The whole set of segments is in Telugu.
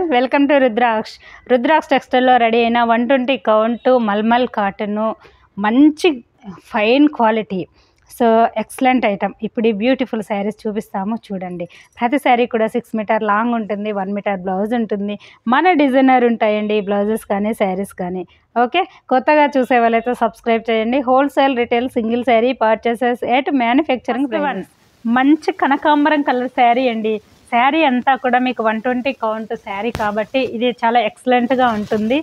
ఆల్, వెల్కమ్ టు రుద్రాక్ష టెక్స్టైల్లో రెడీ అయిన 120 కౌంట్ మల్మల్ కాటను, మంచి fine quality. So excellent item. ఇప్పుడు ఈ బ్యూటిఫుల్ శారీస్ చూపిస్తాము చూడండి. ప్రతి శారీ కూడా 6 మీటర్ లాంగ్ ఉంటుంది, 1 మీటర్ బ్లౌజ్ ఉంటుంది. మన డిజైనర్ ఉంటాయండి బ్లౌజెస్ కానీ శారీస్ కానీ. ఓకే, కొత్తగా చూసే వాళ్ళైతే సబ్స్క్రైబ్ చేయండి. Wholesale, retail, single sari purchases at manufacturing. మంచి కనకాంబరం కలర్ శారీ అండి. శారీ అంతా కూడా మీకు 120 కౌంట్ శారీ కాబట్టి ఇది చాలా ఎక్సలెంట్గా ఉంటుంది.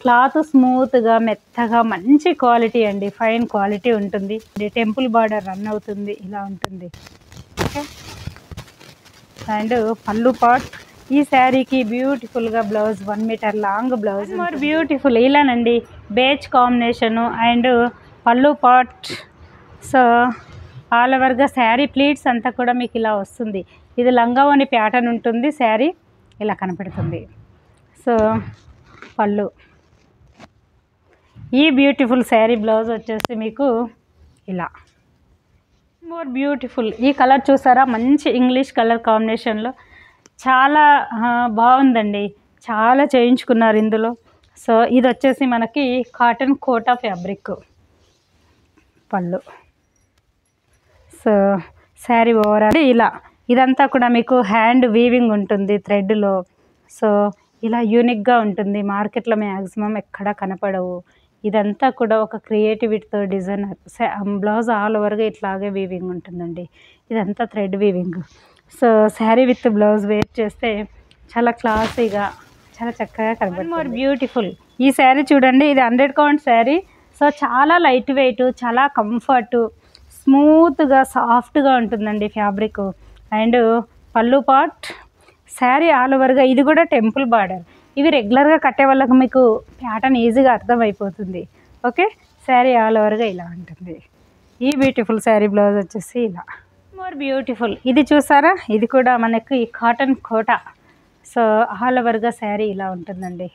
క్లాత్ స్మూత్గా, మెత్తగా, మంచి క్వాలిటీ అండి, ఫైన్ క్వాలిటీ ఉంటుంది. ఇది టెంపుల్ బార్డర్ రన్ అవుతుంది, ఇలా ఉంటుంది. ఓకే, అండ్ పళ్ళు పాట్. ఈ శారీకి బ్యూటిఫుల్గా blouse, 1 meter long blouse. More beautiful ఇలానండి, బేజ్ కాంబినేషను అండ్ పళ్ళు పాట్. సో ఆల్ ఓవర్గా శారీ ప్లీట్స్ అంతా కూడా మీకు ఇలా వస్తుంది. ఇది లంగావోని ప్యాటర్న్ ఉంటుంది, శారీ ఇలా కనపడుతుంది. సో పళ్ళు. ఈ బ్యూటిఫుల్ శారీ బ్లౌజ్ వచ్చేసి మీకు ఇలా. మోర్ బ్యూటిఫుల్ ఈ కలర్ చూసారా, మంచి ఇంగ్లీష్ కలర్ కాంబినేషన్లో చాలా బాగుందండి. చాలా చేయించుకున్నారు ఇందులో. సో ఇది వచ్చేసి మనకి కాటన్ కోటా ఫ్యాబ్రిక్. పళ్ళు. సో శారీ ఓవరాల్ ఇలా. ఇదంతా కూడా మీకు హ్యాండ్ వీవింగ్ ఉంటుంది థ్రెడ్లో. సో ఇలా యూనిక్గా ఉంటుంది, మార్కెట్లో మ్యాక్సిమం ఎక్కడ కనపడవు. ఇదంతా కూడా ఒక క్రియేటివిటీతో డిజైనర్. బ్లౌజ్ ఆల్ ఓవర్గా ఇట్లాగే వీవింగ్ ఉంటుందండి. ఇదంతా thread weaving. So sari with blouse wear చేస్తే చాలా క్లాసీగా, చాలా చక్కగా కనపడుతుంది. మోర్ బ్యూటిఫుల్ ఈ శారీ చూడండి. ఇది 100 కౌంట్ శారీ. సో చాలా లైట్ వెయిట్, చాలా కంఫర్ట్, స్మూత్గా, సాఫ్ట్గా ఉంటుందండి ఫ్యాబ్రిక్. అండ్ పళ్ళు పాట్. శారీ ఆల్ ఓవర్గా ఇది కూడా టెంపుల్ బార్డర్. ఇవి రెగ్యులర్గా కట్టే వాళ్ళకి మీకు ప్యాటర్న్ ఈజీగా అర్థమైపోతుంది. ఓకే, శారీ ఆల్ ఓవర్గా ఇలా ఉంటుంది. ఈ బ్యూటిఫుల్ శారీ బ్లౌజ్ వచ్చేసి ఇలా. మోర్ బ్యూటిఫుల్ ఇది చూసారా, ఇది కూడా మనకి కాటన్ కోటా. సో ఆల్ ఓవర్గా శారీ ఇలా ఉంటుందండి,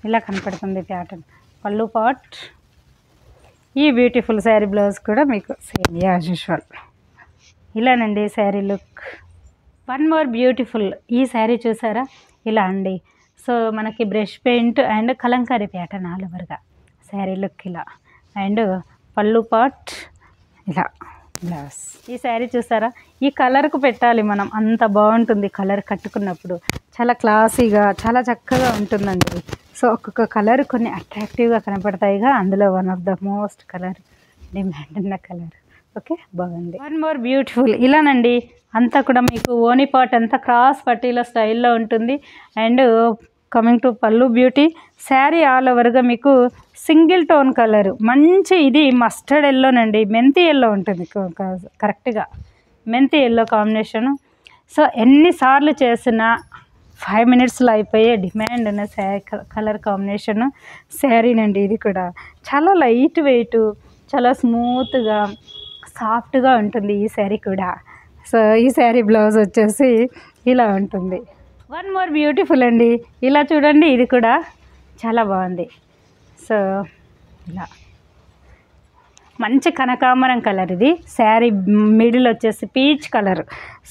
ఇలా కనపడుతుంది ప్యాటర్న్. పళ్ళు పాట్. ఈ బ్యూటిఫుల్ శారీ బ్లౌజ్ కూడా మీకు సేమ్ యాజ్ యూజువల్ ఇలానండి sari look. One more beautiful ఈ శారీ చూసారా, ఇలా అండి. సో మనకి brush paint and Kalamkari pattern all ఓవర్గా శారీ లుక్ ఇలా. అండ్ పళ్ళు పాట్ ఇలా బ్లౌజ్. ఈ శారీ చూసారా, ఈ కలర్కు పెట్టాలి మనం, అంత బాగుంటుంది కలర్ కట్టుకున్నప్పుడు. చాలా క్లాసీగా, చాలా చక్కగా ఉంటుందండి. సో ఒక్కొక్క కలర్ కొన్ని అట్రాక్టివ్గా కనపడతాయిగా, అందులో one of the most colour demand ఉన్న కలర్. ఓకే, బాగుంది. వన్ మోర్ బ్యూటిఫుల్ ఇలానండి. అంతా కూడా మీకు ఓని పాట్ అంతా క్రాస్ పట్టీల స్టైల్లో ఉంటుంది. అండ్ కమింగ్ టు పళ్ళు బ్యూటీ. శారీ ఆల్ ఓవర్గా మీకు సింగిల్ టోన్ కలర్, మంచి ఇది మస్టర్డ్ ఎల్లోనండి, మెంతి ఎల్లో ఉంటుంది కరెక్ట్గా, మెంతి ఎల్లో కాంబినేషను. సో ఎన్నిసార్లు చేసినా 5 మినిట్స్లో అయిపోయే డిమాండ్ ఉన్న కలర్ కాంబినేషను శారీనండి. ఇది కూడా చాలా లైట్ వెయిట్, చాలా స్మూత్గా, సాఫ్ట్గా ఉంటుంది ఈ శారీ కూడా. సో ఈ శారీ బ్లౌజ్ వచ్చేసి ఇలా ఉంటుంది. వన్ మోర్ బ్యూటిఫుల్ అండి, ఇలా చూడండి, ఇది కూడా చాలా బాగుంది. సో ఇలా మంచి కనకాంబరం కలర్. ఇది శారీ మిడిల్ వచ్చేసి పీచ్ కలర్.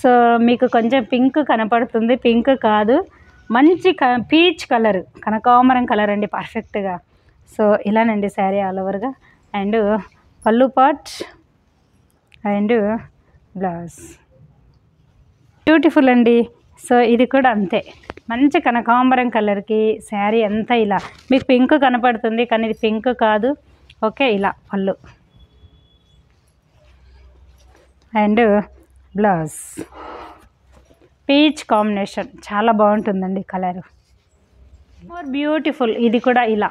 సో మీకు కొంచెం పింక్ కనపడుతుంది, పింక్ కాదు, మంచి పీచ్ కలర్, కనకాంబరం కలర్ అండి పర్ఫెక్ట్గా. సో ఇలానండి శారీ ఆల్ ఓవర్గా. అండ్ పళ్ళు పాట్ అండ్ బ్లౌజ్ బ్యూటిఫుల్ అండి. సో ఇది కూడా అంతే, మంచి కనకాంబరం కలర్కి శారీ అంతా ఇలా. మీకు పింక్ కనపడుతుంది కానీ ఇది పింక్ కాదు. ఓకే, ఇలా పళ్ళు అండ్ బ్లౌజ్. పీచ్ కాంబినేషన్ చాలా బాగుంటుందండి కలరు. మోర్ బ్యూటిఫుల్ ఇది కూడా ఇలా.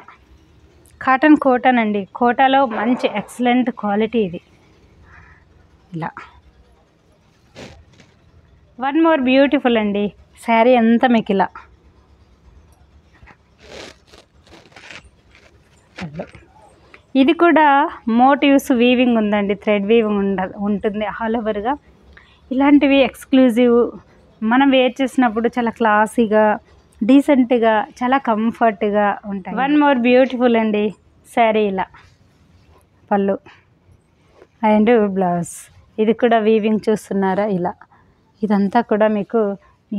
కాటన్ కోటన్ అండి, కోటాలో మంచి ఎక్సలెంట్ క్వాలిటీ ఇది ఇలా. వన్ మోర్ బ్యూటిఫుల్ అండి, శారీ అంతా మీకు ఇలా. ఇది కూడా మోటివ్స్ వీవింగ్ ఉందండి, థ్రెడ్ వీవింగ్ ఉంటుంది ఆల్ ఓవర్గా. ఇలాంటివి ఎక్స్క్లూజివ్, మనం వేర్ చేసినప్పుడు చాలా క్లాసీగా, డీసెంట్గా, చాలా కంఫర్ట్గా ఉంటాయి. వన్ మోర్ బ్యూటిఫుల్ అండి శారీ ఇలా. పళ్ళు అండ్ బ్లౌజ్. ఇది కూడా వీవింగ్ చూస్తున్నారా ఇలా. ఇదంతా కూడా మీకు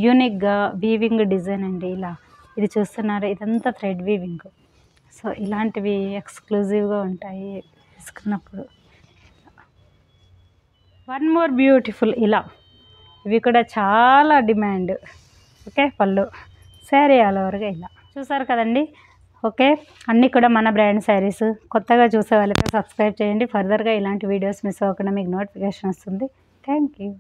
యూనిక్గా వీవింగ్ డిజైన్ అండి. ఇలా ఇది చూస్తున్నారా, ఇదంతా థ్రెడ్ వీవింగ్. సో ఇలాంటివి ఎక్స్క్లూజివ్గా ఉంటాయి తీసుకున్నప్పుడు. వన్ మోర్ బ్యూటిఫుల్ ఇలా, ఇవి కూడా చాలా డిమాండ్. ఓకే, పళ్ళు శారీ ఆల్ ఓవర్గా ఇలా చూసారు కదండి. ఓకే, అన్నీ కూడా మన బ్రాండ్ శారీస్. కొత్తగా చూసే వాళ్ళైతే సబ్స్క్రైబ్ చేయండి. ఫర్దర్గా ఇలాంటి వీడియోస్ మిస్ అవ్వకుండా మీకు నోటిఫికేషన్ వస్తుంది. Thank you.